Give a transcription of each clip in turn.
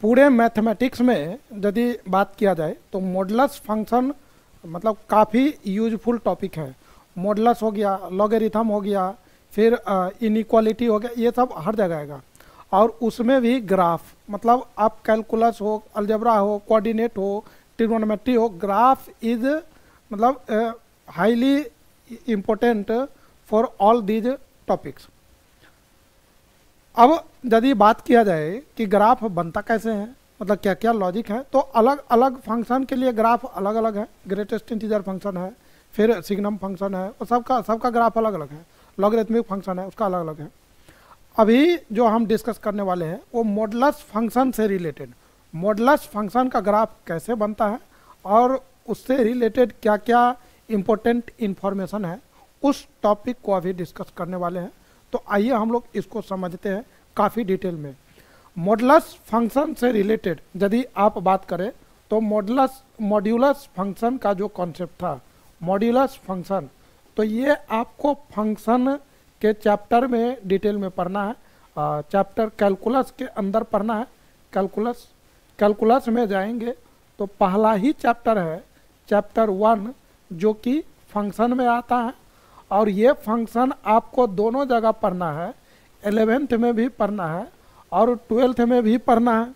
पूरे मैथमेटिक्स में यदि बात किया जाए तो मॉडुलस फंक्शन मतलब काफ़ी यूजफुल टॉपिक है। मॉडुलस हो गया, लॉगरिथम हो गया, फिर इनइक्वालिटी हो गया, ये सब हर जगह आएगा। और उसमें भी ग्राफ, मतलब आप कैलकुलस हो, अलजेब्रा हो, कोऑर्डिनेट हो, ट्रिग्नोमेट्री हो, ग्राफ इज मतलब highly important for all these topics. अब यदि बात किया जाए कि ग्राफ बनता कैसे है, मतलब क्या क्या लॉजिक है, तो अलग अलग फंक्शन के लिए ग्राफ अलग अलग है। ग्रेटेस्ट इंटीजर फंक्शन है, फिर सिग्नम फंक्शन है, और सबका ग्राफ अलग अलग है। लॉगरिथमिक फंक्शन है, उसका अलग अलग है। अभी जो हम डिस्कस करने वाले हैं वो मॉडुलस फंक्शन से रिलेटेड, मॉडुलस फंक्शन का ग्राफ कैसे बनता है और उससे रिलेटेड क्या क्या इम्पोर्टेंट इन्फॉर्मेशन है, उस टॉपिक को अभी डिस्कस करने वाले हैं। तो आइए हम लोग इसको समझते हैं काफ़ी डिटेल में। मॉडुलस फंक्शन से रिलेटेड यदि आप बात करें तो मॉड्यूलस फंक्शन का जो कॉन्सेप्ट था, मॉड्यूलस फंक्शन, तो ये आपको फंक्शन के चैप्टर में डिटेल में पढ़ना है। चैप्टर कैलकुलस के अंदर पढ़ना है। कैलकुलस में जाएंगे तो पहला ही चैप्टर है, चैप्टर 1, जो कि फंक्शन में आता है। और ये फंक्शन आपको दोनों जगह पढ़ना है, 11th में भी पढ़ना है और 12th में भी पढ़ना है।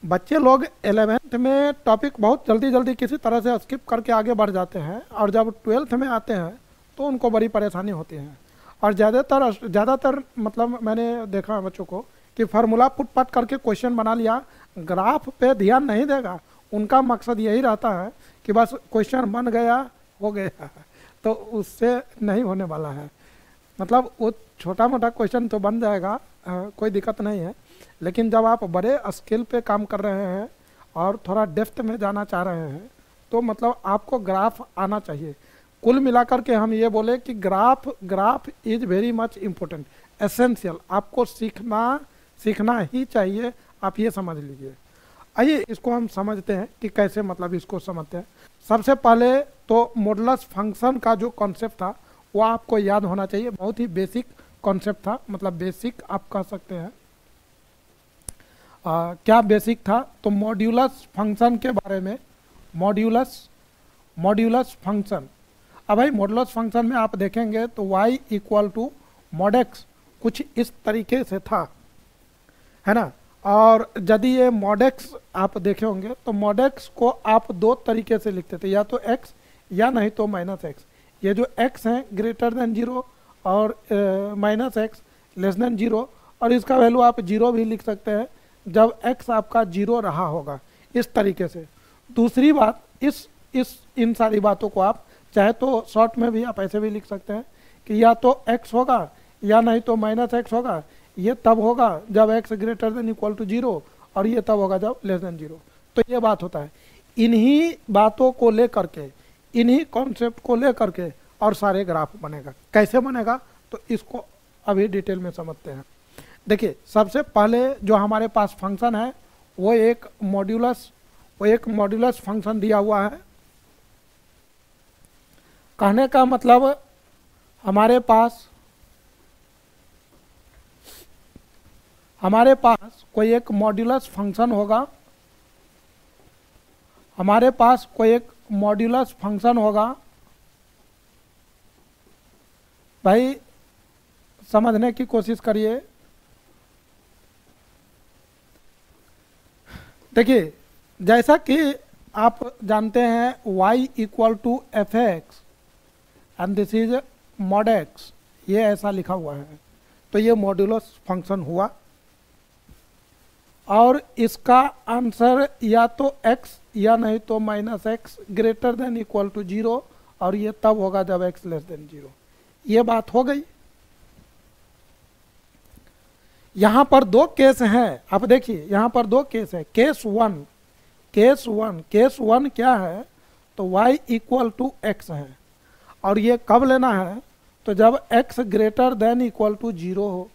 बच्चे लोग 11th में टॉपिक बहुत जल्दी जल्दी किसी तरह से स्किप करके आगे बढ़ जाते हैं, और जब 12th में आते हैं तो उनको बड़ी परेशानी होती है। और ज़्यादातर मतलब मैंने देखा है बच्चों को कि फार्मूला पुट पट करके क्वेश्चन बना लिया, ग्राफ पे ध्यान नहीं देगा। उनका मकसद यही रहता है कि बस क्वेश्चन बन गया, हो गया, तो उससे नहीं होने वाला है। मतलब वो छोटा मोटा क्वेश्चन तो बन जाएगा, कोई दिक्कत नहीं है, लेकिन जब आप बड़े स्केल पे काम कर रहे हैं और थोड़ा डेप्थ में जाना चाह रहे हैं तो मतलब आपको ग्राफ आना चाहिए। कुल मिलाकर के हम ये बोले कि graph is very much important, essential, आपको सीखना ही चाहिए, आप ये समझ लीजिए। आइए इसको हम समझते हैं कि कैसे मतलब इसको समझते हैं। सबसे पहले तो मॉडुलस फंक्शन का जो कॉन्सेप्ट था वो आपको याद होना चाहिए। बहुत ही बेसिक कॉन्सेप्ट था, मतलब बेसिक आप कह सकते हैं। क्या बेसिक था? तो मॉड्यूलस फंक्शन के बारे में, मॉड्यूलस फंक्शन। अब भाई मॉडुलस फंक्शन में आप देखेंगे तो y equal to mod x कुछ इस तरीके से था, है ना। और यदि ये मॉड एक्स आप देखे होंगे तो मॉड एक्स को आप दो तरीके से लिखते थे, या तो x या नहीं तो माइनस एक्स। ये जो x है ग्रेटर देन 0 और माइनस एक्स लेस देन 0, और इसका वैल्यू आप 0 भी लिख सकते हैं जब x आपका 0 रहा होगा, इस तरीके से। दूसरी बात, इन सारी बातों को आप चाहे तो शॉर्ट में भी आप ऐसे भी लिख सकते हैं कि या तो x होगा या नहीं तो माइनस एक्स होगा। ये तब होगा जब x greater than equal to 0, और ये तब होगा जब लेस देन 0। तो ये बात होता है। इन्हीं बातों को लेकर के, इन्हीं कॉन्सेप्ट को लेकर के और सारे ग्राफ बनेगा। कैसे बनेगा तो इसको अभी डिटेल में समझते हैं। देखिए सबसे पहले जो हमारे पास फंक्शन है वो एक मॉड्यूलस फंक्शन दिया हुआ है। कहने का मतलब हमारे पास कोई एक मॉड्यूलस फंक्शन होगा, हमारे पास कोई एक मॉड्यूलस फंक्शन होगा। भाई समझने की कोशिश करिए। देखिए जैसा कि आप जानते हैं y equal to f x and this is mod x, ये ऐसा लिखा हुआ है, तो ये मॉड्यूलस फंक्शन हुआ। और इसका आंसर या तो x या नहीं तो minus x greater than equal to 0, और ये तब होगा जब x लेस देन 0। ये बात हो गई। यहां पर दो केस हैं, आप देखिए यहां पर दो केस है। केस वन क्या है? तो y इक्वल टू एक्स है, और ये कब लेना है? तो जब x greater than equal to 0 हो।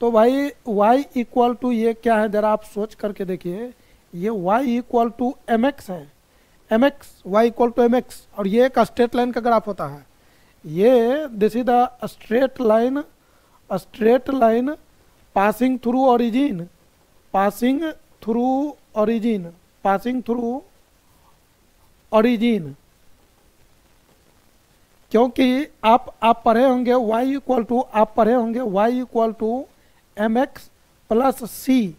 तो भाई y इक्वल टू ये क्या है, जरा आप सोच करके देखिए। ये y equal to M x है, y equal to M x, और ये एक स्ट्रेट लाइन का ग्राफ होता है। ये this is the straight line passing through origin, passing through origin, passing through origin, क्योंकि आप पढ़े होंगे y इक्वल टू, आप पढ़े होंगे y equal to M X plus C,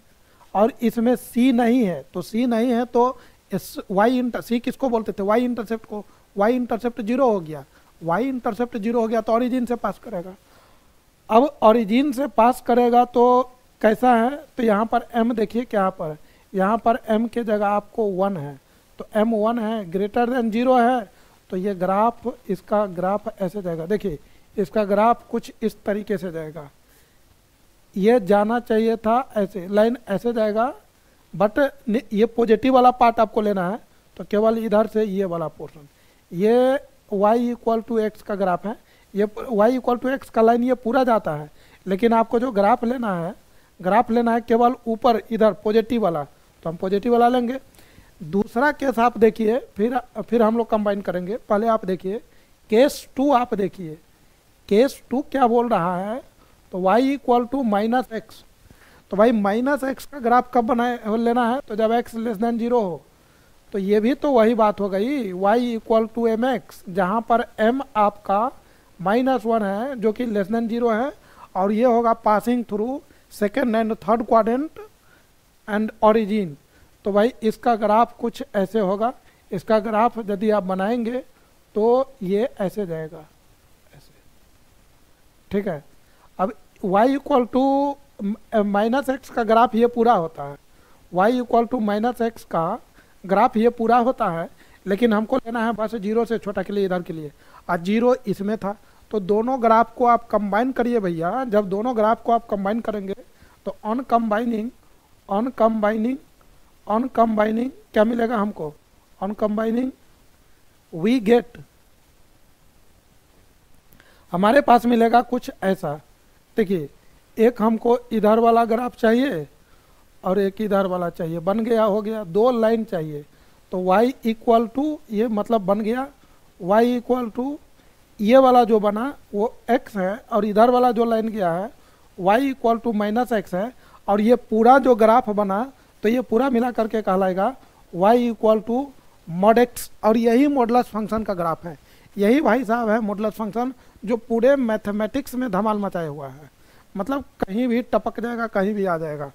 और इसमें c नहीं है, तो c नहीं है तो इस y इंटर, c किसको बोलते थे, y इंटरसेप्ट को, y इंटरसेप्ट जीरो हो गया, y इंटरसेप्ट जीरो हो गया तो ओरिजिन से पास करेगा। अब ओरिजिन से पास करेगा तो कैसा है, तो यहाँ पर m देखिए क्या पर, यहाँ पर m के जगह आपको 1 है, तो m 1 है, ग्रेटर देन 0 है, तो ये ग्राफ, इसका ग्राफ ऐसे जाएगा। देखिए इसका ग्राफ कुछ इस तरीके से जाएगा, ये जाना चाहिए था ऐसे, लाइन ऐसे जाएगा, बट ये पॉजिटिव वाला पार्ट आपको लेना है, तो केवल इधर से ये वाला पोर्शन, ये y इक्वल टू एक्स का ग्राफ है, ये y इक्वल टू एक्स का लाइन ये पूरा जाता है, लेकिन आपको जो ग्राफ लेना है, ग्राफ लेना है केवल ऊपर इधर पॉजिटिव वाला, तो हम पॉजिटिव वाला लेंगे। दूसरा केस आप देखिए, फिर हम लोग कंबाइन करेंगे, पहले आप देखिए केस 2, आप देखिए केस 2 क्या बोल रहा है, तो y equal to minus x, तो भाई माइनस एक्स का ग्राफ कब बनाए लेना है, तो जब x लेस देन 0 हो, तो ये भी तो वही बात हो गई, y equal to M x, जहाँ पर m आपका -1 है जो कि लेस देन 0 है, और ये होगा passing through second and third quadrant and origin, तो भाई इसका ग्राफ कुछ ऐसे होगा, इसका ग्राफ यदि आप बनाएंगे तो ये ऐसे जाएगा, ऐसे, ठीक है। अब y equal to minus x का ग्राफ ये पूरा होता है, y equal to minus x का ग्राफ ये पूरा होता है, लेकिन हमको लेना है बस 0 से छोटा के लिए, इधर के लिए, और 0 इसमें था, तो दोनों ग्राफ को आप कंबाइन करिए भैया, जब दोनों ग्राफ को आप कंबाइन करेंगे तो ऑन कंबाइनिंग क्या मिलेगा हमको, ऑन कंबाइनिंग वी गेट, हमारे पास मिलेगा कुछ ऐसा। देखिए एक हमको इधर वाला ग्राफ चाहिए और एक इधर वाला चाहिए, बन गया, हो गया, दो लाइन चाहिए, तो y इक्वल टू, ये मतलब बन गया y इक्वल टू, ये वाला जो बना वो x है, और इधर वाला जो लाइन गया है y equal to minus x है, और ये पूरा जो ग्राफ बना तो ये पूरा मिला करके कहलाएगा y equal to mod x, और यही मॉडुलस फंक्शन का ग्राफ है, यही भाई साहब है मॉडुलस फंक्शन जो पूरे मैथमेटिक्स में धमाल मचाए हुआ है, मतलब कहीं भी टपक जाएगा, कहीं भी आ जाएगा।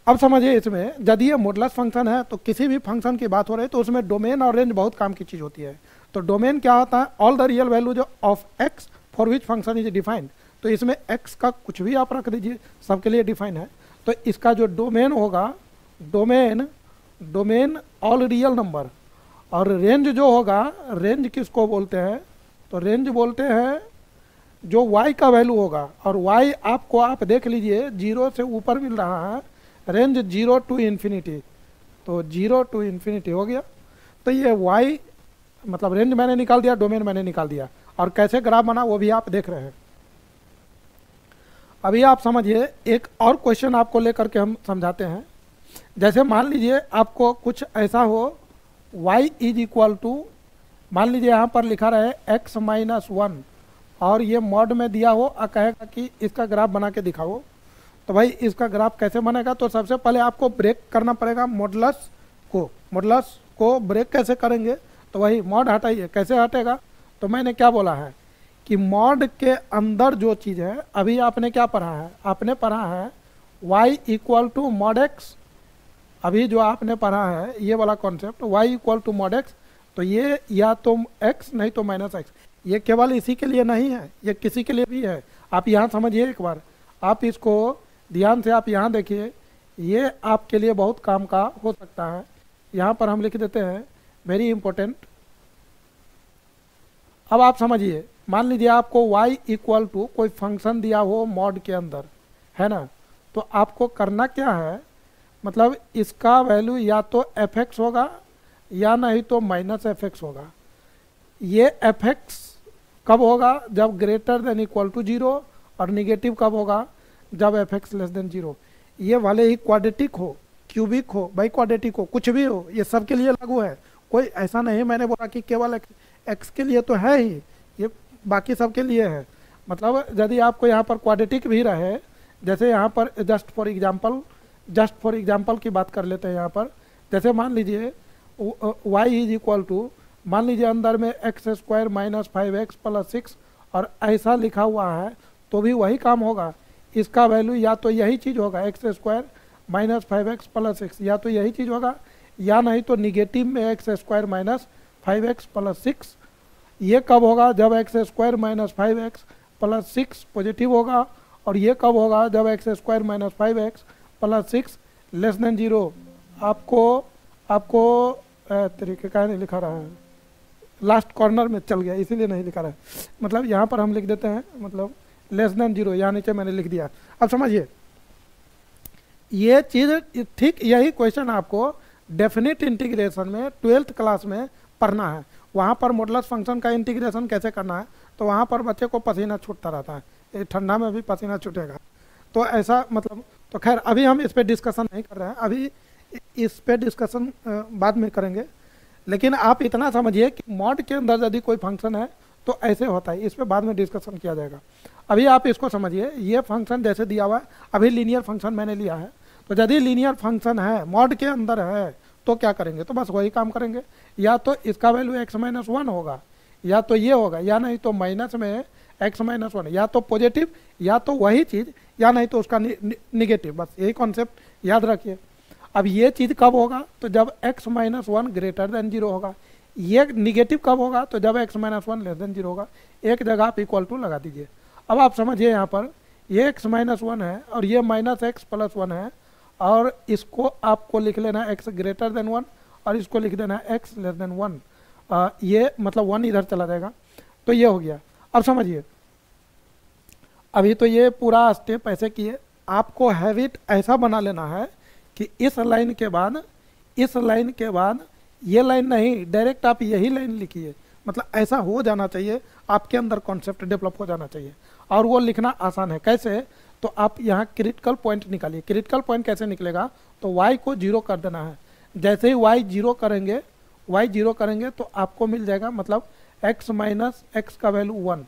अब समझिए इसमें यदि ये मॉडुलस फंक्शन है तो किसी भी फंक्शन की बात हो रही है तो उसमें डोमेन और रेंज बहुत काम की चीज़ होती है। तो डोमेन क्या होता है, all the real values of x for which function is defined, तो इसमें एक्स का कुछ भी आप रख दीजिए, सबके लिए डिफाइन है, तो इसका जो डोमेन होगा, डोमेन ऑल रियल नंबर, और रेंज जो होगा, रेंज किसको बोलते हैं, तो रेंज बोलते हैं जो y का वैल्यू होगा, और y आपको आप देख लीजिए 0 से ऊपर मिल रहा है, रेंज 0 टू इन्फिनिटी, तो 0 टू इन्फिनिटी हो गया, तो ये y मतलब रेंज मैंने निकाल दिया, डोमेन मैंने निकाल दिया, और कैसे ग्राफ बना वो भी आप देख रहे हैं। अभी आप समझिए एक और क्वेश्चन आपको लेकर के हम समझाते हैं। जैसे मान लीजिए आपको कुछ ऐसा हो, y इज इक्वल टू, मान लीजिए यहाँ पर लिखा रहे x माइनस 1, और ये मॉड में दिया हो और कहेगा कि इसका ग्राफ बना के दिखाओ, तो भाई इसका ग्राफ कैसे बनेगा, तो सबसे पहले आपको ब्रेक करना पड़ेगा मॉडुलस को ब्रेक कैसे करेंगे, तो वही मॉड हटाइए, कैसे हटेगा, तो मैंने क्या बोला है कि मॉड के अंदर जो चीज़ है, अभी आपने क्या पढ़ा है, आपने पढ़ा है y equal to mod x, अभी जो आपने पढ़ा है ये वाला concept y equal to mod x, तो ये या तो x नहीं तो माइनस एक्स, ये केवल इसी के लिए नहीं है, ये किसी के लिए भी है। आप यहाँ समझिए एक बार, आप इसको ध्यान से आप यहाँ देखिए, ये आपके लिए बहुत काम का हो सकता है। यहाँ पर हम लिख देते हैं वेरी इंपॉर्टेंट। अब आप समझिए, मान लीजिए आपको y इक्वल टू कोई फंक्शन दिया हो मॉड के अंदर, है ना, तो आपको करना क्या है, मतलब इसका वैल्यू या तो fx होगा या नहीं तो माइनस fx होगा। ये fx कब होगा, जब ग्रेटर देन इक्वल टू 0, और निगेटिव कब होगा, जब fx लेस देन 0। ये वाले ही क्वाड्रेटिक हो, क्यूबिक हो, बाई क्वाड्रेटिक हो, कुछ भी हो, ये सब के लिए लागू है, कोई ऐसा नहीं मैंने बोला कि केवल x के लिए तो है ही, ये बाकी सब के लिए है। मतलब यदि आपको यहाँ पर क्वाड्रेटिक भी रहे, जैसे यहाँ पर जस्ट फॉर एग्जाम्पल की बात कर लेते हैं यहाँ पर। जैसे मान लीजिए y इज इक्वल टू, मान लीजिए अंदर में x square minus 5x plus 6 और ऐसा लिखा हुआ है तो भी वही काम होगा। इसका वैल्यू या तो यही चीज़ होगा x square minus 5x plus 6, या तो यही चीज़ होगा, या नहीं तो निगेटिव में x square minus 5x plus 6। ये कब होगा? जब x square minus 5x plus 6 positive होगा। और ये कब होगा? जब x square minus 5x plus 6 less than 0। आपको तरीके का नहीं लिखा रहा है, लास्ट कॉर्नर में चल गया इसीलिए नहीं लिखा रहा है। मतलब यहाँ पर हम लिख देते हैं, मतलब लेस देन 0, यहाँ नीचे मैंने लिख दिया। अब समझिए ये चीज़, ठीक यही क्वेश्चन आपको डेफिनेट इंटीग्रेशन में 12th क्लास में पढ़ना है। वहाँ पर मॉडुलस फंक्शन का इंटीग्रेशन कैसे करना है, तो वहाँ पर बच्चे को पसीना छूटता रहता है, ये ठंडा में भी पसीना छूटेगा। तो ऐसा मतलब, तो खैर अभी हम इस पर डिस्कशन नहीं कर रहे हैं, अभी इस पे डिस्कशन बाद में करेंगे। लेकिन आप इतना समझिए कि मॉड के अंदर यदि कोई फंक्शन है तो ऐसे होता है, इस पे बाद में डिस्कशन किया जाएगा। अभी आप इसको समझिए, ये फंक्शन जैसे दिया हुआ है, अभी लीनियर फंक्शन मैंने लिया है, तो यदि लीनियर फंक्शन है मॉड के अंदर है तो क्या करेंगे? तो बस वही काम करेंगे, या तो इसका वैल्यू x माइनस 1 होगा, या तो ये होगा, या नहीं तो माइनस में x माइनस 1, या तो पॉजिटिव, या तो वही चीज़, या नहीं तो उसका निगेटिव। बस यही कॉन्सेप्ट याद रखिए। अब ये चीज़ कब होगा? तो जब x माइनस 1 ग्रेटर देन 0 होगा। ये निगेटिव कब होगा? तो जब x माइनस 1 लेस देन 0 होगा। एक जगह आप इक्वल टू लगा दीजिए। अब आप समझिए यहाँ पर ये x माइनस 1 है और ये माइनस x प्लस 1 है, और इसको आपको लिख लेना है x ग्रेटर देन 1 और इसको लिख देना है x लेस देन 1। ये मतलब 1 इधर चला जाएगा, तो ये हो गया। अब समझिए, अभी तो ये पूरा स्टेप ऐसे किए, आपको हैबिट ऐसा बना लेना है कि इस लाइन के बाद ये लाइन नहीं, डायरेक्ट आप यही लाइन लिखिए। मतलब ऐसा हो जाना चाहिए, आपके अंदर कॉन्सेप्ट डेवलप हो जाना चाहिए, और वो लिखना आसान है। कैसे? तो आप यहाँ क्रिटिकल पॉइंट निकालिए। क्रिटिकल पॉइंट कैसे निकलेगा? तो y को 0 कर देना है। जैसे ही y 0 करेंगे तो आपको मिल जाएगा, मतलब x माइनस एक्स का वैल्यू 1,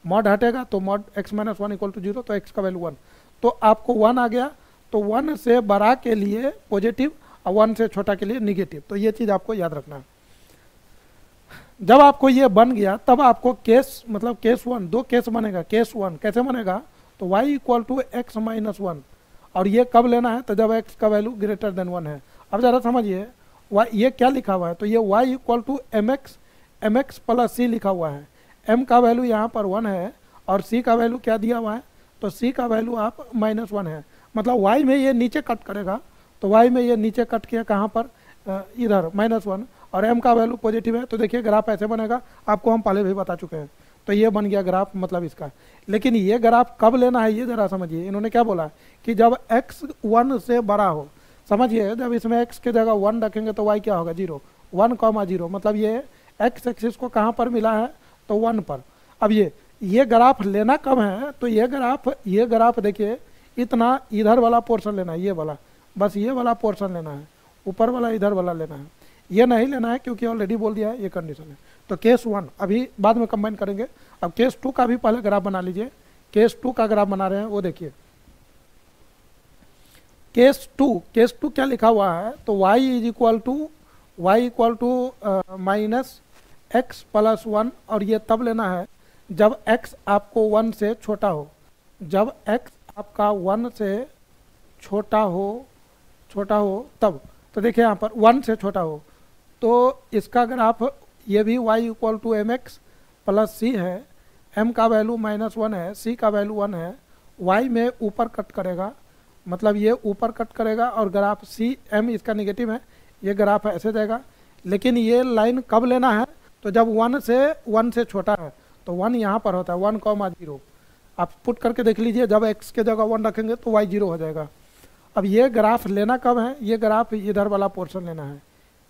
मॉड हटेगा तो mod x minus 1 equal to 0, तो x का वैल्यू 1, तो आपको 1 आ गया। तो 1 से बड़ा के लिए पॉजिटिव और 1 से छोटा के लिए निगेटिव। तो ये चीज़ आपको याद रखना है। जब आपको ये बन गया तब आपको केस, मतलब केस 1, दो केस बनेगा। केस 1 कैसे बनेगा? तो y equal to x minus 1, और ये कब लेना है? तो जब x का वैल्यू ग्रेटर देन 1 है। अब ज़रा समझिए, ये क्या लिखा हुआ है? तो ये y equal to M X plus C लिखा हुआ है। m का वैल्यू यहाँ पर 1 है और c का वैल्यू क्या दिया हुआ है? तो c का वैल्यू आप माइनस 1 है। मतलब y में ये नीचे कट करेगा, तो y में ये नीचे कट किया कहाँ पर? इधर -1, और m का वैल्यू पॉजिटिव है। तो देखिए ग्राफ ऐसे बनेगा, आपको हम पहले भी बता चुके हैं। तो ये बन गया ग्राफ, मतलब इसका। लेकिन ये ग्राफ कब लेना है ये ज़रा समझिए। इन्होंने क्या बोला कि जब x 1 से बड़ा हो। समझिए, जब इसमें x की जगह 1 रखेंगे तो y क्या होगा? 0, 1,0। मतलब ये x एक्सिस को कहाँ पर मिला है? तो 1 पर। अब ये ग्राफ लेना कब है? तो ये ग्राफ देखिए, इतना इधर वाला पोर्शन लेना है, ये वाला, बस ये वाला पोर्शन लेना है, ऊपर वाला इधर वाला लेना है, ये नहीं लेना है क्योंकि ऑलरेडी बोल दिया है, ये कंडीशन है। तो केस 1 अभी बाद में कंबाइन करेंगे। अब केस 2 का भी पहले ग्राफ बना लीजिए। केस 2 का ग्राफ बना रहे हैं, वो देखिए। केस 2 क्या लिखा हुआ है? तो y equal to minus x plus 1, और ये तब लेना है जब x आपको 1 से छोटा हो। जब x आपका 1 से छोटा हो तब। तो देखिए यहाँ पर 1 से छोटा हो, तो इसका ग्राफ ये भी y equal to M X plus C है। m का वैल्यू -1 है, c का वैल्यू 1 है। y में ऊपर कट करेगा, मतलब ये ऊपर कट करेगा, और ग्राफ c m इसका निगेटिव है, ये ग्राफ ऐसे जाएगा। लेकिन ये लाइन कब लेना है? तो जब 1 से छोटा है, तो 1 यहाँ पर होता है, 1,0। आप पुट करके देख लीजिए, जब x के जगह 1 रखेंगे तो y 0 हो जाएगा। अब ये ग्राफ लेना कब है? ये ग्राफ इधर वाला पोर्शन लेना है,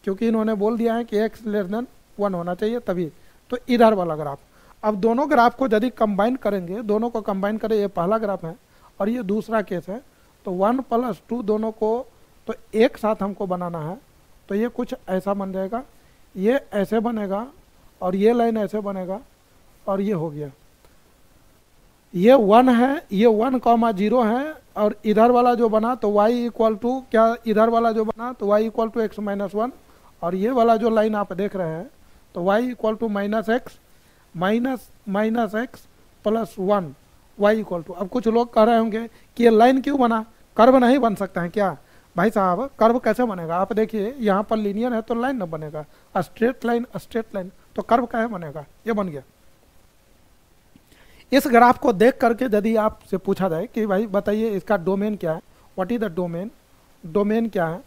क्योंकि इन्होंने बोल दिया है कि x लेस देन 1 होना चाहिए तभी। तो इधर वाला ग्राफ। अब दोनों ग्राफ को यदि कंबाइन करेंगे, दोनों को कंबाइन करें, ये पहला ग्राफ है और ये दूसरा केस है, तो 1 + 2 दोनों को तो एक साथ हमको बनाना है। तो ये कुछ ऐसा बन जाएगा, ये ऐसे बनेगा और ये लाइन ऐसे बनेगा, और ये हो गया। ये 1 है, ये 1,0 है, और इधर वाला जो बना तो y इक्वल टू क्या, इधर वाला जो बना तो y equal to x minus 1, और ये वाला जो लाइन आप देख रहे हैं तो y equal to minus x minus x plus 1, y equal to. अब कुछ लोग कह रहे होंगे कि ये लाइन क्यों बना, कर्व नहीं बन सकता है क्या? भाई साहब कर्व कैसे बनेगा? आप देखिए यहाँ पर लीनियर है तो लाइन न बनेगा, स्ट्रेट लाइन, तो कर्व कैसे बनेगा? ये बन गया। इस ग्राफ को देख करके यदि आपसे पूछा जाए कि भाई बताइए इसका डोमेन क्या है, what is the domain, domain क्या है,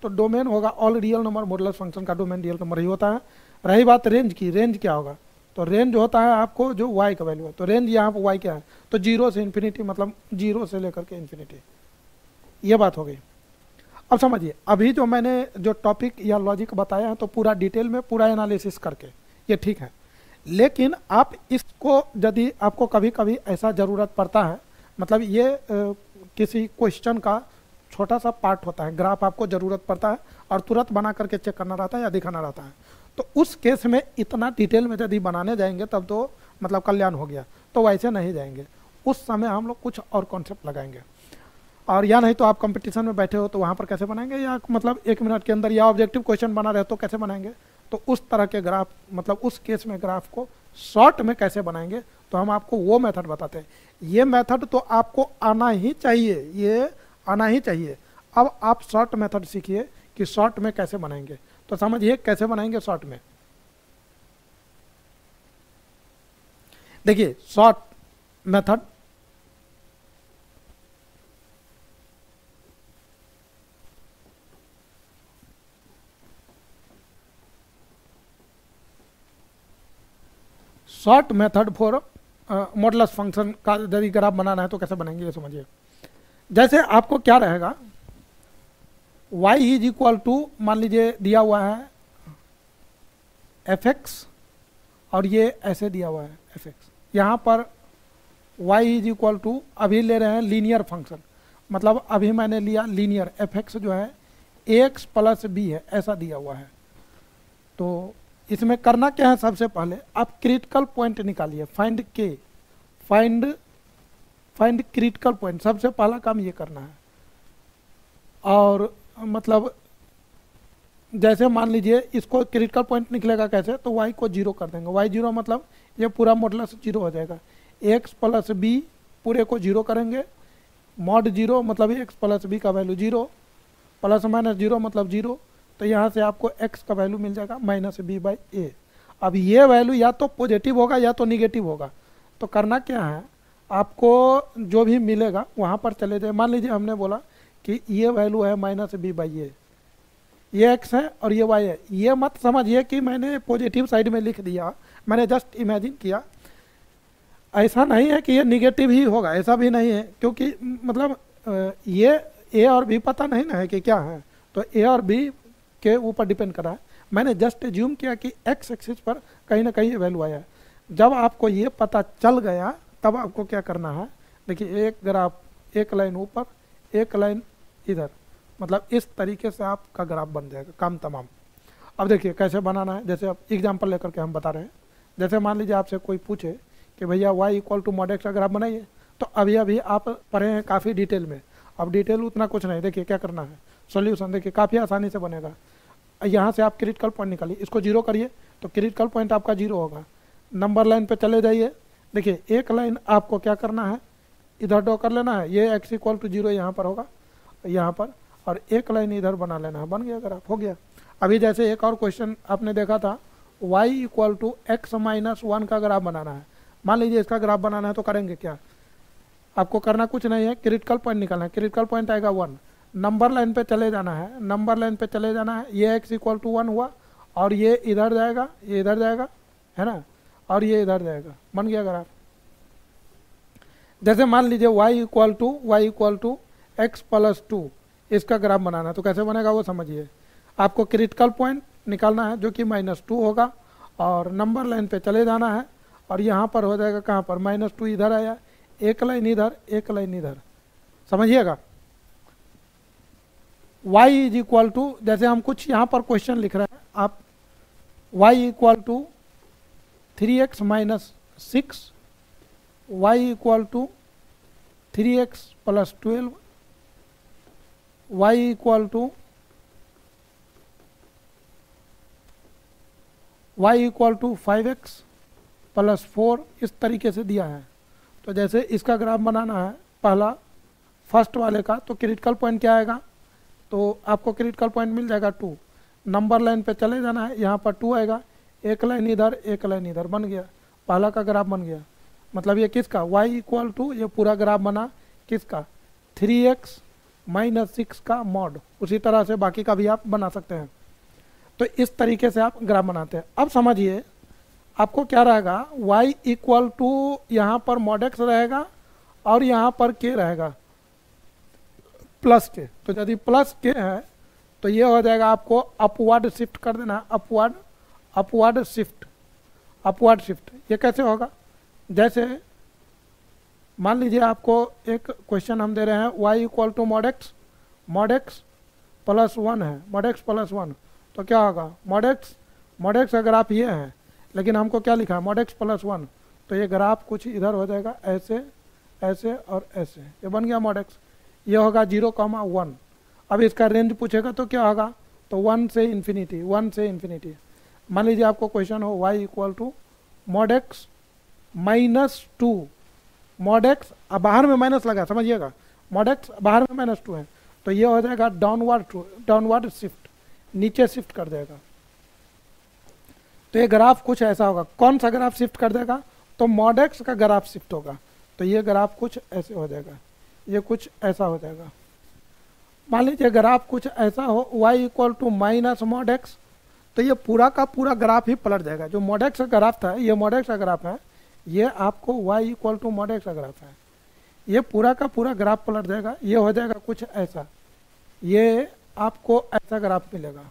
तो डोमेन होगा all real number modulus function का डोमेन रियल नंबर ही होता है। रही बात रेंज की, रेंज क्या होगा, तो रेंज होता है आपको जो y का वैल्यू है, तो रेंज यहाँ पर y क्या है, तो 0 से इन्फिनिटी, मतलब 0 से लेकर के इन्फिनिटी, ये बात हो गई। अब समझिए, अभी जो मैंने जो टॉपिक या लॉजिक बताया है तो पूरा डिटेल में पूरा एनालिसिस करके ये ठीक है, लेकिन आप इसको यदि आपको कभी कभी ऐसा ज़रूरत पड़ता है, मतलब ये किसी क्वेश्चन का छोटा सा पार्ट होता है, ग्राफ आपको ज़रूरत पड़ता है और तुरंत बना करके चेक करना रहता है या दिखाना रहता है, तो उस केस में इतना डिटेल में यदि बनाने जाएंगे तब तो मतलब कल्याण हो गया, तो वैसे नहीं जाएंगे। उस समय हम लोग कुछ और कॉन्सेप्ट लगाएंगे, और या नहीं तो आप कंपटीशन में बैठे हो तो वहाँ पर कैसे बनाएंगे, या मतलब 1 मिनट के अंदर या ऑब्जेक्टिव क्वेश्चन बना रहे हो तो कैसे बनाएंगे, तो उस तरह के ग्राफ, मतलब उस केस में ग्राफ को शॉर्ट में कैसे बनाएंगे, तो हम आपको वो मेथड बताते हैं। ये मेथड तो आपको आना ही चाहिए, ये आना ही चाहिए। अब आप शॉर्ट मेथड सीखिए कि शॉर्ट में कैसे बनाएंगे, तो समझिए कैसे बनाएंगे शॉर्ट में। देखिए short method, short method for modulus function का यदि ग्राफ बनाना है तो कैसे बनाएंगे ये समझिए। जैसे आपको क्या रहेगा, y इज इक्वल टू, मान लीजिए दिया हुआ है fx और ये ऐसे दिया हुआ है fx, यहाँ पर y इज इक्वल टू, अभी ले रहे हैं लीनियर फंक्शन, मतलब अभी मैंने लिया लीनियर, fx जो है ax प्लस b है, ऐसा दिया हुआ है। तो इसमें करना क्या है, सबसे पहले आप क्रिटिकल पॉइंट निकालिए, फाइंड क्रिटिकल पॉइंट, सबसे पहला काम ये करना है। और मतलब जैसे मान लीजिए इसको क्रिटिकल पॉइंट निकलेगा कैसे, तो y को 0 कर देंगे, y 0 मतलब ये पूरा मॉडुलस 0 हो जाएगा, x प्लस b पूरे को 0 करेंगे, मॉड 0 मतलब x प्लस b का वैल्यू 0, प्लस माइनस 0 मतलब 0, तो यहाँ से आपको x का वैल्यू मिल जाएगा माइनस b बाई ए। अब ये वैल्यू या तो पॉजिटिव होगा या तो निगेटिव होगा, तो करना क्या है, आपको जो भी मिलेगा वहाँ पर चले जाए। मान लीजिए हमने बोला कि ये वैल्यू है माइनस b बाई ए, ये x है और ये y है, ये मत समझिए कि मैंने पॉजिटिव साइड में लिख दिया, मैंने जस्ट इमेजिन किया, ऐसा नहीं है कि ये निगेटिव ही होगा, ऐसा भी नहीं है, क्योंकि मतलब ये a और b पता नहीं ना है कि क्या है, तो a और b के ऊपर डिपेंड कर रहा है। मैंने जस्ट एज्यूम किया कि x एक्सिस पर कहीं ना कहीं वैल्यू आया है। जब आपको ये पता चल गया तब आपको क्या करना है, देखिए एक ग्राफ, एक लाइन ऊपर एक लाइन इधर, मतलब इस तरीके से आपका ग्राफ बन जाएगा, काम तमाम। अब देखिए कैसे बनाना है, जैसे अब एग्जाम्पल लेकर के हम बता रहे हैं। जैसे मान लीजिए आपसे कोई पूछे कि भैया y equal to mod x का ग्राफ बनाइए, तो अभी अभी आप पढ़े हैं काफ़ी डिटेल में, अब डिटेल उतना कुछ नहीं। देखिए क्या करना है, सॉल्यूशन देखिए काफ़ी आसानी से बनेगा। यहाँ से आप क्रिटिकल पॉइंट निकालिए, इसको 0 करिए तो क्रिटिकल पॉइंट आपका 0 होगा। नंबर लाइन पे चले जाइए, देखिए एक लाइन आपको क्या करना है, इधर ड्रॉ कर लेना है, ये x इक्वल टू 0 यहाँ पर होगा, यहाँ पर, और एक लाइन इधर बना लेना है, बन गया ग्राफ, हो गया। अभी जैसे एक और क्वेश्चन आपने देखा था, y equal to x minus 1 का ग्राफ बनाना है। मान लीजिए इसका ग्राफ बनाना है तो करेंगे क्या, आपको करना कुछ नहीं है, क्रिटिकल पॉइंट निकालना है। क्रिटिकल पॉइंट आएगा 1, नंबर लाइन पे चले जाना है, नंबर लाइन पे चले जाना है, ये x इक्वल टू 1 हुआ, और ये इधर जाएगा, ये इधर जाएगा, है ना, और ये इधर जाएगा, बन गया ग्राफ। जैसे मान लीजिए y equal to x plus 2, इसका ग्राफ बनाना है तो कैसे बनेगा वो समझिए। आपको क्रिटिकल पॉइंट निकालना है जो कि -2 होगा, और नंबर लाइन पे चले जाना है, और यहाँ पर हो जाएगा कहाँ पर, -2 इधर आया, एक लाइन इधर, एक लाइन इधर, समझिएगा। y इज इक्वल टू, जैसे हम कुछ यहाँ पर क्वेश्चन लिख रहे हैं, आप y equal to 3x minus 6 y equal to 3x plus 12, y equal to y equal to 5x plus 4, इस तरीके से दिया है। तो जैसे इसका ग्राफ बनाना है पहला फर्स्ट वाले का, तो क्रिटिकल पॉइंट क्या आएगा, तो आपको क्रिटिकल पॉइंट मिल जाएगा 2। नंबर लाइन पे चले जाना है, यहाँ पर 2 आएगा, एक लाइन इधर एक लाइन इधर, बन गया पहला का ग्राफ बन गया। मतलब ये किसका y इक्वल टू, ये पूरा ग्राफ बना किसका 3x माइनस 6 का मॉड। उसी तरह से बाकी का भी आप बना सकते हैं। तो इस तरीके से आप ग्राफ बनाते हैं। अब समझिए आपको क्या रहेगा, y इक्वल टू यहाँ पर मॉड x रहेगा और यहाँ पर k रहेगा प्लस के। तो यदि प्लस के है तो ये हो जाएगा आपको अपवर्ड शिफ्ट कर देना, अपवर्ड शिफ्ट। ये कैसे होगा, जैसे मान लीजिए आपको एक क्वेश्चन हम दे रहे हैं y equal to mod x plus 1 है, मॉड x प्लस 1, तो क्या होगा मॉड x का ग्राफ ये है, लेकिन हमको क्या लिखा है मॉड x प्लस 1, तो ये ग्राफ कुछ इधर हो जाएगा ऐसे ऐसे और ऐसे, ये बन गया मॉड x। ये होगा 0,1। अब इसका रेंज पूछेगा तो क्या होगा, तो 1 से इन्फिनिटी। मान लीजिए आपको क्वेश्चन हो y equal to mod x minus 2, mod x अब बाहर में माइनस लगा, समझिएगा मॉड x बाहर में माइनस 2 है, तो ये हो जाएगा डाउनवर्ड शिफ्ट, नीचे शिफ्ट कर देगा। तो ये ग्राफ कुछ ऐसा होगा। कौन सा ग्राफ शिफ्ट कर देगा, तो मॉड x का ग्राफ शिफ्ट होगा, तो ये ग्राफ कुछ ऐसे हो जाएगा, ये कुछ ऐसा हो जाएगा। मान लीजिए ग्राफ कुछ ऐसा हो y equal to minus mod x, तो ये पूरा का पूरा ग्राफ ही पलट जाएगा। जो मॉड x का ग्राफ था, ये मॉड x का ग्राफ है, ये आपको y equal to mod x का ग्राफ है, ये पूरा का पूरा ग्राफ पलट जाएगा। ये हो जाएगा कुछ ऐसा, ये आपको ऐसा ग्राफ मिलेगा।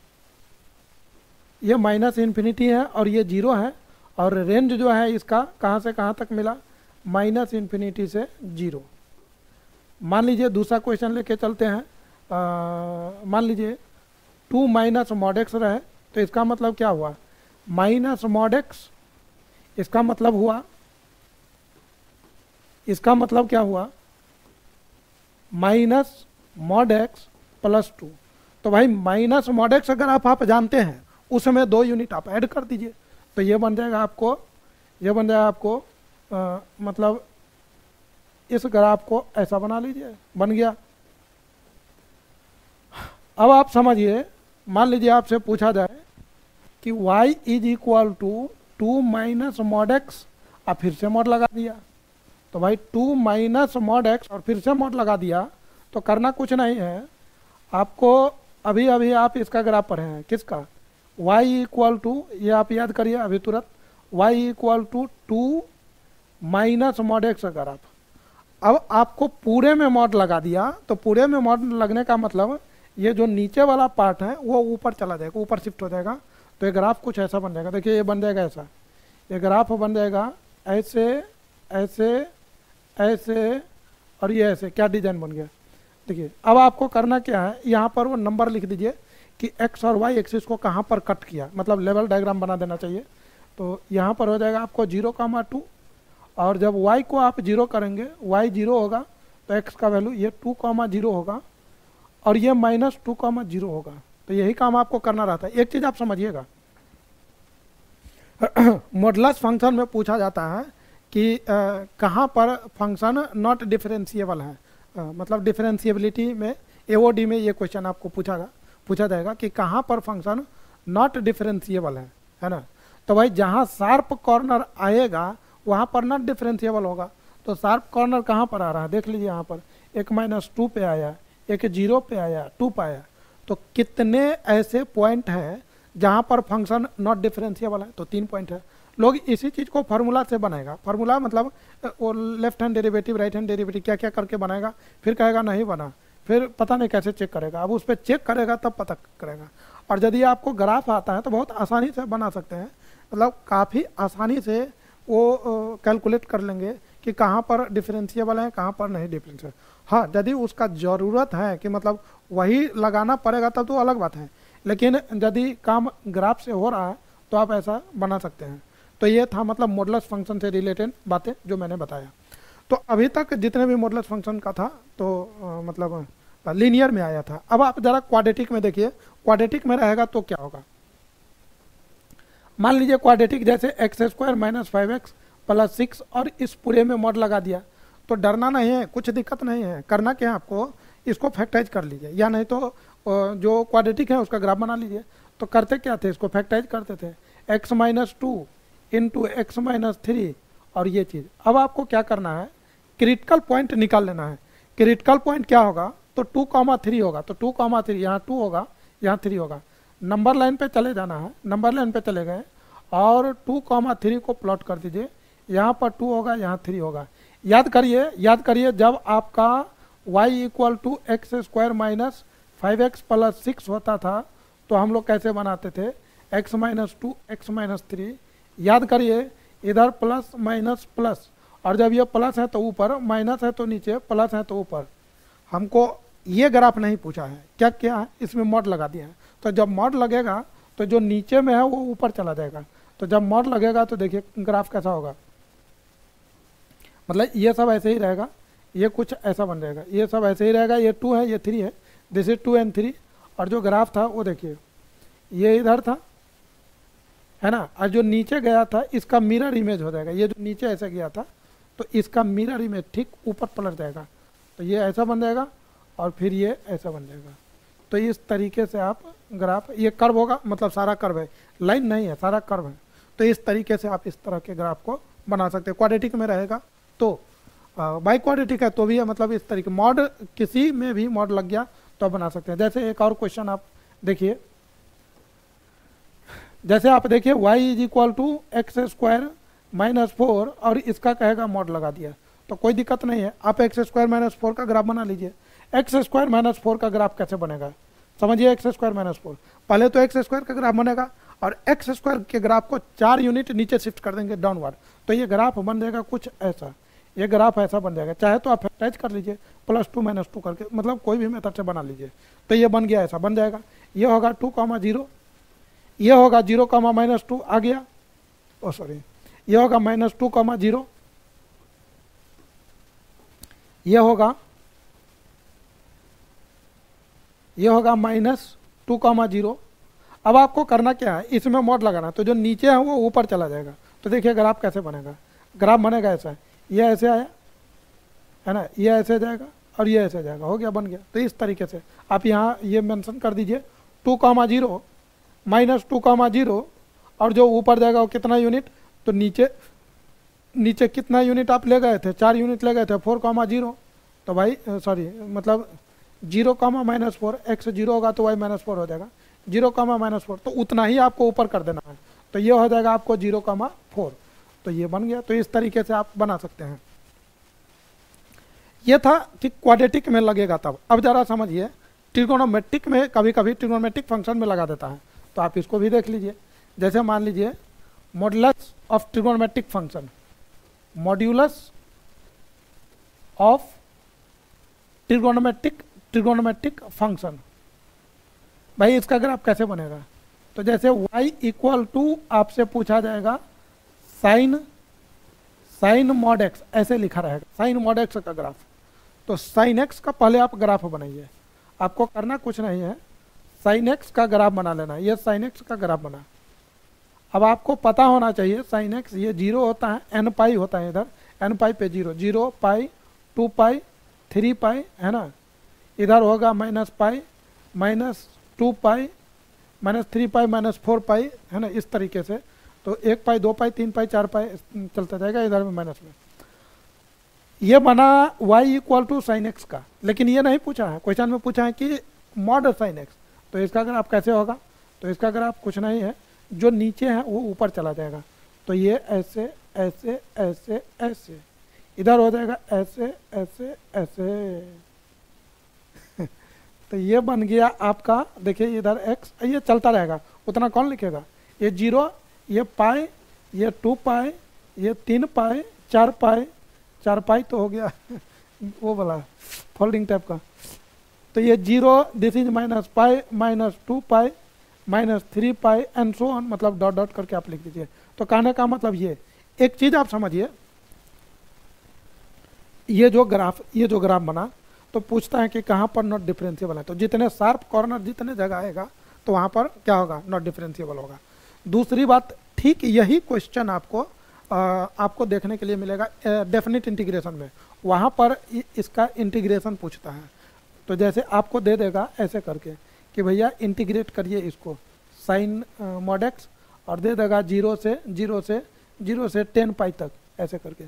ये माइनस इन्फिनिटी है और ये 0 है, और रेंज जो है इसका कहाँ से कहाँ तक मिला, माइनस इन्फिनिटी से 0। मान लीजिए दूसरा क्वेश्चन लेके चलते हैं। मान लीजिए 2 माइनस मॉड x रहे, तो इसका मतलब क्या हुआ, माइनस मॉड x, इसका मतलब क्या हुआ माइनस मॉड x प्लस 2। तो भाई माइनस मॉड x अगर आप जानते हैं उसमें 2 यूनिट आप ऐड कर दीजिए, तो ये बन जाएगा आपको मतलब इस ग्राफ को ऐसा बना लीजिए, बन गया। अब आप समझिए, मान लीजिए आपसे पूछा जाए कि y is equal to 2 minus mod x, आप फिर से मॉड लगा दिया, तो भाई 2 माइनस मॉड x और फिर से मॉड लगा दिया, तो करना कुछ नहीं है आपको। अभी अभी आप इसका ग्राफ पढ़े हैं, किसका, y इक्वल टू, ये आप याद करिए अभी तुरंत, y equal to 2 minus mod x का ग्राफ। अब आपको पूरे में मॉड लगा दिया, तो पूरे में मॉड लगने का मतलब ये जो नीचे वाला पार्ट है वो ऊपर चला जाएगा, ऊपर शिफ्ट हो जाएगा, तो ये ग्राफ कुछ ऐसा बन जाएगा। देखिए ये बन जाएगा ऐसा, ये ग्राफ बन जाएगा ऐसे ऐसे ऐसे और ये ऐसे, क्या डिजाइन बन गया। देखिए अब आपको करना क्या है, यहाँ पर वो नंबर लिख दीजिए कि x और y एक्सिस को कहाँ पर कट किया, मतलब लेवल डायग्राम बना देना चाहिए। तो यहाँ पर हो जाएगा आपको 0,2, और जब y को आप 0 करेंगे, y 0 होगा, तो x का वैल्यू ये 2,0 होगा, और ये माइनस 2,0 होगा। तो यही काम आपको करना रहता है। एक चीज़ आप समझिएगा, मॉडुलस फंक्शन में पूछा जाता है कि कहाँ पर फंक्शन नॉट डिफरेंशिएबल है, मतलब डिफरेंशिएबिलिटी में एओडी में ये क्वेश्चन आपको पूछा जाएगा कि कहाँ पर फंक्शन नॉट डिफरेंशिएबल है ना। तो भाई जहाँ शार्प कॉर्नर आएगा वहाँ पर नॉट डिफरेंशिएबल होगा। तो शार्प कॉर्नर कहाँ पर आ रहा है, देख लीजिए, यहाँ पर एक -2 पे आया, एक 0 पे आया, 2 पे आया। तो कितने ऐसे पॉइंट हैं जहाँ पर फंक्शन नॉट डिफरेंशिएबल है, तो 3 पॉइंट है। लोग इसी चीज़ को फार्मूला से बनाएगा, फार्मूला मतलब वो left hand derivative right hand derivative क्या क्या करके बनाएगा, फिर कहेगा नहीं बना, फिर पता नहीं कैसे चेक करेगा। अब उस पर चेक करेगा तब पता करेगा। और यदि आपको ग्राफ आता है तो बहुत आसानी से बना सकते हैं, मतलब काफ़ी आसानी से वो कैलकुलेट कर लेंगे कि कहाँ पर डिफरेंशिएबल है, कहाँ पर नहीं डिफरेंशिएबल। हाँ, यदि उसका ज़रूरत है कि मतलब वही लगाना पड़ेगा तब तो अलग बात है, लेकिन यदि काम ग्राफ से हो रहा है तो आप ऐसा बना सकते हैं। तो ये था मतलब मॉडुलस फंक्शन से रिलेटेड बातें जो मैंने बताया। तो अभी तक जितने भी मॉडुलस फंक्शन का था तो मतलब लीनियर में आया था। अब आप जरा क्वाड्रेटिक में देखिए, क्वाड्रेटिक में रहेगा तो क्या होगा। मान लीजिए क्वाड्रेटिक जैसे x square minus 5x plus 6 और इस पूरे में मॉड लगा दिया, तो डरना नहीं है, कुछ दिक्कत नहीं है। करना क्या है आपको, इसको फैक्टराइज कर लीजिए, या नहीं तो जो क्वाड्रेटिक है उसका ग्राफ बना लीजिए। तो करते क्या थे, इसको फैक्टराइज करते थे, x minus 2 into x minus 3 और ये चीज़। अब आपको क्या करना है, क्रिटिकल पॉइंट निकाल लेना है। क्रिटिकल पॉइंट क्या होगा, तो 2,3 होगा, तो 2,3 यहाँ 2 होगा, यहाँ 3 होगा। नंबर लाइन पे चले जाना है, नंबर लाइन पे चले गए और 2,3 को प्लॉट कर दीजिए। यहाँ पर 2 होगा, यहाँ 3 होगा। याद करिए जब आपका y equal to x square minus 5x plus 6 होता था तो हम लोग कैसे बनाते थे, x माइनस 2 एक्स माइनस 3। याद करिए इधर प्लस माइनस प्लस, और जब ये प्लस है तो ऊपर, माइनस है तो नीचे, प्लस है तो ऊपर। हमको ये ग्राफ नहीं पूछा है, क्या क्या है इसमें मॉड लगा दिया है। तो जब मॉड लगेगा तो जो नीचे में है वो ऊपर चला जाएगा। तो जब मॉड लगेगा तो देखिए ग्राफ कैसा होगा, मतलब ये सब ऐसे ही रहेगा, ये कुछ ऐसा बन जाएगा, ये सब ऐसे ही रहेगा। ये 2 है, ये 3 है, दिस इज 2 and 3। और जो ग्राफ था वो देखिए ये इधर था, है ना, और जो नीचे गया था इसका मिरर इमेज हो जाएगा। ये जो नीचे ऐसे गया था तो इसका मिरर इमेज ठीक ऊपर पलट जाएगा, तो ये ऐसा बन जाएगा और फिर ये ऐसा बन जाएगा। तो इस तरीके से आप ग्राफ, ये कर्व होगा, मतलब सारा कर्व है, लाइन नहीं है, सारा कर्व है। तो इस तरीके से आप इस तरह के ग्राफ को बना सकते हैं। क्वाड्रेटिक में रहेगा तो बाई क्वाड्रेटिक है तो भी है, मतलब इस तरीके मॉड, किसी में भी मॉड लग गया तो बना सकते हैं। जैसे एक और क्वेश्चन आप देखिए, जैसे आप देखिए y is equal to x square minus 4 और इसका कहेगा मॉड लगा दिया, तो कोई दिक्कत नहीं है, आप एक्स स्क्वायर माइनस 4 का ग्राफ बना लीजिए। एक्स स्क्वायर माइनस 4 का ग्राफ कैसे बनेगा, समझिए। एक्स स्क्वायर माइनस 4, पहले तो एक्स स्क्वायर का ग्राफ बनेगा और एक्स स्क्वायर के ग्राफ को 4 यूनिट नीचे शिफ्ट कर देंगे डाउनवर्ड, तो ये ग्राफ बन जाएगा कुछ ऐसा, ये ग्राफ ऐसा बन जाएगा। चाहे तो आप फैक्टराइज कर लीजिए +2 -2 करके, मतलब कोई भी मेथड से बना लीजिए। तो ये बन गया, ऐसा बन जाएगा। ये होगा 2,0, ये होगा 0,-2 आ गया, ओ सॉरी, ये होगा -2,0, ये होगा -2,0। अब आपको करना क्या है, इसमें मॉड लगाना, तो जो नीचे है वो ऊपर चला जाएगा। तो देखिए ग्राफ कैसे बनेगा, ग्राफ बनेगा ऐसा, ये ऐसे आया है ना, ये ऐसे जाएगा और ये ऐसे जाएगा, हो गया, बन गया। तो इस तरीके से आप यहाँ ये मेंशन कर दीजिए 2,0 -2,0 और जो ऊपर जाएगा वो कितना यूनिट, तो नीचे कितना यूनिट आप ले गए थे, 4 यूनिट ले गए थे, 4,0। तो भाई सॉरी, मतलब 0,-4, x 0 होगा तो y -4 हो जाएगा, 0,-4, तो उतना ही आपको ऊपर कर देना है। तो ये हो जाएगा आपको 0,4, तो ये बन गया। तो इस तरीके से आप बना सकते हैं। ये था कि क्वाड्रेटिक में लगेगा तब। अब जरा समझिए, ट्रिगोनोमेट्रिक में कभी कभी ट्रिगोनोमेट्रिक फंक्शन में लगा देता है, तो आप इसको भी देख लीजिए। जैसे मान लीजिए modulus of trigonometric function, modulus of trigonometric function, भाई इसका ग्राफ कैसे बनेगा। तो जैसे y इक्वल टू आपसे पूछा जाएगा साइन मॉड x, ऐसे लिखा रहेगा साइन मॉड x का ग्राफ। तो साइन x का पहले आप ग्राफ बनाइए, आपको करना कुछ नहीं है, साइन x का ग्राफ बना लेना। ये साइन x का ग्राफ बना। अब आपको पता होना चाहिए साइन x ये 0 होता है, n पाई होता है, इधर n पाई पे 0, 0 पाई 2 पाई 3 पाई, है ना, इधर होगा -पाई -2 पाई -3 पाई -4 पाई, है ना, इस तरीके से। तो 1 पाई 2 पाई 3 पाई 4 पाई चलता जाएगा, इधर में माइनस में। ये बना y equal to sine x का, लेकिन ये नहीं पूछा है, क्वेश्चन में पूछा है कि मॉड साइन एक्स। तो इसका ग्राफ कैसे होगा, तो इसका ग्राफ कुछ नहीं है, जो नीचे है वो ऊपर चला जाएगा। तो ये ऐसे ऐसे ऐसे ऐसे, इधर हो जाएगा ऐसे ऐसे ऐसे तो ये बन गया आपका, देखिए इधर x, ये चलता रहेगा, उतना कौन लिखेगा। ये 0, ये पाई, ये 2 पाई, ये 3 पाई 4 पाई, 4 पाई तो हो गया वो वाला फोल्डिंग टाइप का। तो ये 0, this is -pi -2 pi -3 pi and so on, मतलब डॉट डॉट करके आप लिख दीजिए। तो कहने का मतलब ये एक चीज़ आप समझिए, ये जो ग्राफ बना तो पूछता है कि कहाँ पर नॉट डिफरेंशिएबल है, तो जितने शार्प कॉर्नर जितने जगह आएगा तो वहाँ पर क्या होगा, नॉट डिफरेंशिएबल होगा। दूसरी बात, ठीक यही क्वेश्चन आपको देखने के लिए मिलेगा डेफिनेट इंटीग्रेशन में, वहाँ पर इसका इंटीग्रेशन पूछता है। तो जैसे आपको दे देगा ऐसे करके कि भैया इंटीग्रेट करिए इसको साइन मॉड एक्स, और दे देगा 0 से 10 पाई तक ऐसे करके,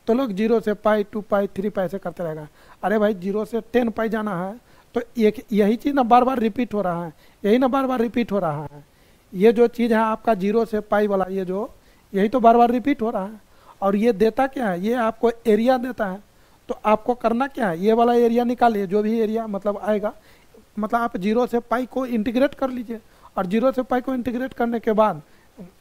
तो लोग 0 से पाई 2 पाई 3 पाई ऐसे करते रहेगा। अरे भाई 0 से 10 पाई जाना है तो एक यही चीज़ ना बार बार रिपीट हो रहा है, यही ना बार बार रिपीट हो रहा है। ये जो चीज़ है आपका 0 से पाई वाला, ये जो यही तो बार बार रिपीट हो रहा है। और ये देता क्या है, ये आपको एरिया देता है। तो आपको करना क्या है, ये वाला एरिया निकालिए, जो भी एरिया मतलब आएगा, मतलब आप 0 से पाई को इंटीग्रेट कर लीजिए, और 0 से पाई को इंटीग्रेट करने के बाद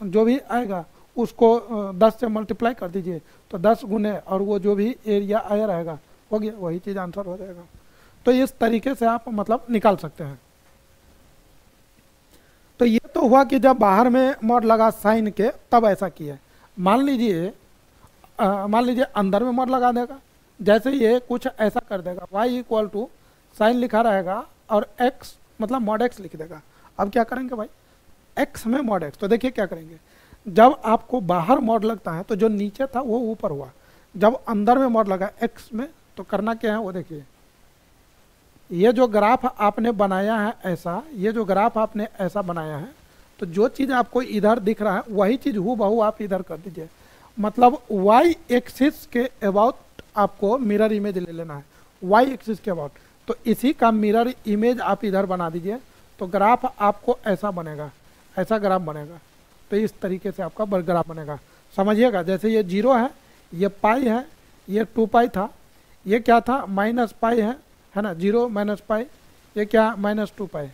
जो भी आएगा उसको 10 से मल्टीप्लाई कर दीजिए, तो 10 गुने और वो जो भी एरिया आया रहेगा हो गया, वही चीज़ आंसर हो जाएगा। तो इस तरीके से आप मतलब निकाल सकते हैं। तो ये तो हुआ कि जब बाहर में मॉड लगा साइन के तब ऐसा किया। मान लीजिए अंदर में मॉड लगा देगा, जैसे ये कुछ ऐसा कर देगा, y इक्वल टू साइन लिखा रहेगा और x मतलब मॉड x लिख देगा। अब क्या करेंगे भाई, x में मॉड x, तो देखिए क्या करेंगे, जब आपको बाहर मॉड लगता है तो जो नीचे था वो ऊपर हुआ, जब अंदर में मॉड लगा x में तो करना क्या है वो देखिए। ये जो ग्राफ आपने बनाया है ऐसा, ये जो ग्राफ आपने ऐसा बनाया है, तो जो चीज़ आपको इधर दिख रहा है वही चीज़ हूबहू आप इधर कर दीजिए। मतलब y एक्सिस के अबाउट आपको मिरर इमेज ले लेना है, y एक्सिस के अबाउट, तो इसी का मिरर इमेज आप इधर बना दीजिए, तो ग्राफ आपको ऐसा बनेगा, ऐसा ग्राफ बनेगा। तो इस तरीके से आपका ग्राफ बनेगा, समझिएगा। जैसे ये 0 है, ये पाई है, ये 2 पाई था, ये क्या था माइनस पाई है ना, 0 माइनस पाई, ये क्या माइनस 2 पाई।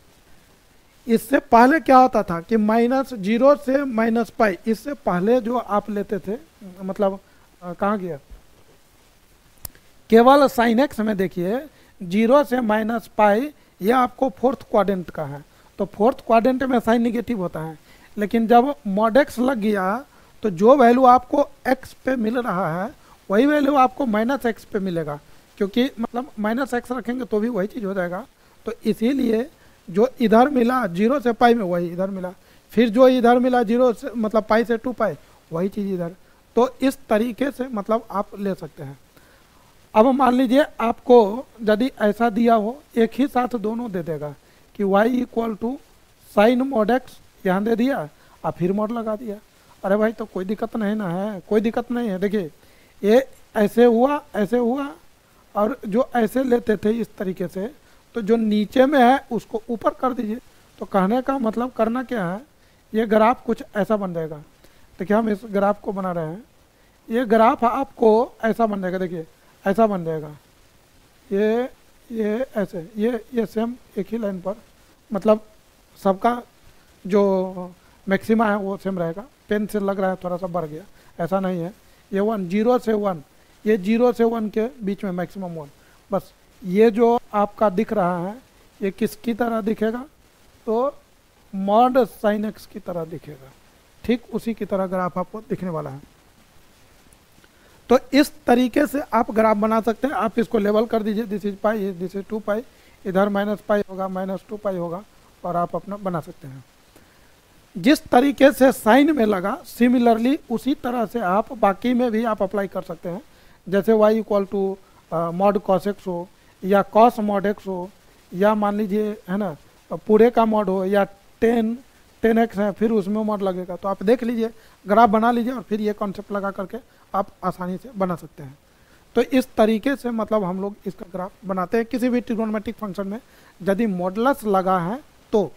इससे पहले क्या होता था कि -0 से माइनस पाई, इससे पहले जो आप लेते थे, मतलब कहाँ गया, केवल साइन एक्स में देखिए 0 से माइनस पाई, ये आपको फोर्थ क्वाड्रेंट का है, तो फोर्थ क्वाड्रेंट में साइन निगेटिव होता है। लेकिन जब मॉड एक्स लग गया तो जो वैल्यू आपको x पे मिल रहा है वही वैल्यू आपको -x पे मिलेगा, क्योंकि मतलब -x रखेंगे तो भी वही चीज़ हो जाएगा। तो इसीलिए जो इधर मिला 0 से पाई में वही इधर मिला, फिर जो इधर मिला 0 से मतलब पाई से 2 पाई वही चीज़ इधर। तो इस तरीके से मतलब आप ले सकते हैं। अब मान लीजिए आपको यदि ऐसा दिया हो, एक ही साथ दोनों दे देगा कि y equal to sine mod x यहाँ दे दिया और फिर मॉड लगा दिया। अरे भाई तो कोई दिक्कत नहीं ना है, कोई दिक्कत नहीं है। देखिए ये ऐसे हुआ और जो ऐसे लेते थे इस तरीके से, तो जो नीचे में है उसको ऊपर कर दीजिए। तो कहने का मतलब करना क्या है, ये ग्राफ कुछ ऐसा बन जाएगा। देखिए हम इस ग्राफ को बना रहे हैं, ये ग्राफ आपको ऐसा बन जाएगा, देखिए ऐसा बन जाएगा, ये ऐसे, ये सेम एक ही लाइन पर, मतलब सबका जो मैक्सिमा है वो सेम रहेगा। पेन से लग रहा है थोड़ा सा बढ़ गया, ऐसा नहीं है। ये 0 से 1, ये 0 से 1 के बीच में मैक्सिमम 1, बस ये जो आपका दिख रहा है ये किसकी तरह दिखेगा, तो मॉड साइन एक्स की तरह दिखेगा। ठीक उसी की तरह ग्राफ आपको दिखने वाला है। तो इस तरीके से आप ग्राफ बना सकते हैं। आप इसको लेवल कर दीजिए, this is pi, this is 2 पाई, इधर -पाई होगा, -2 पाई होगा, और आप अपना बना सकते हैं। जिस तरीके से साइन में लगा सिमिलरली उसी तरह से आप बाकी में भी आप अप्लाई कर सकते हैं। जैसे y equal to mod cos x हो, या कॉस मॉड एक्स हो, या मान लीजिए है ना पूरे का मॉड हो, या 10x है फिर उसमें मॉड लगेगा। तो आप देख लीजिए, ग्राफ बना लीजिए और फिर ये कॉन्सेप्ट लगा करके आप आसानी से बना सकते हैं। तो इस तरीके से मतलब हम लोग इसका ग्राफ बनाते हैं किसी भी ट्रिग्नोमेट्रिक फंक्शन में। यदि मॉडुलस लगा है तो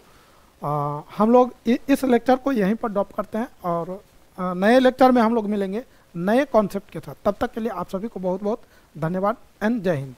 हम लोग इस लेक्चर को यहीं पर ड्रॉप करते हैं, और नए लेक्चर में हम लोग मिलेंगे नए कॉन्सेप्ट के साथ। तब तक के लिए आप सभी को बहुत बहुत धन्यवाद एंड जय हिंद।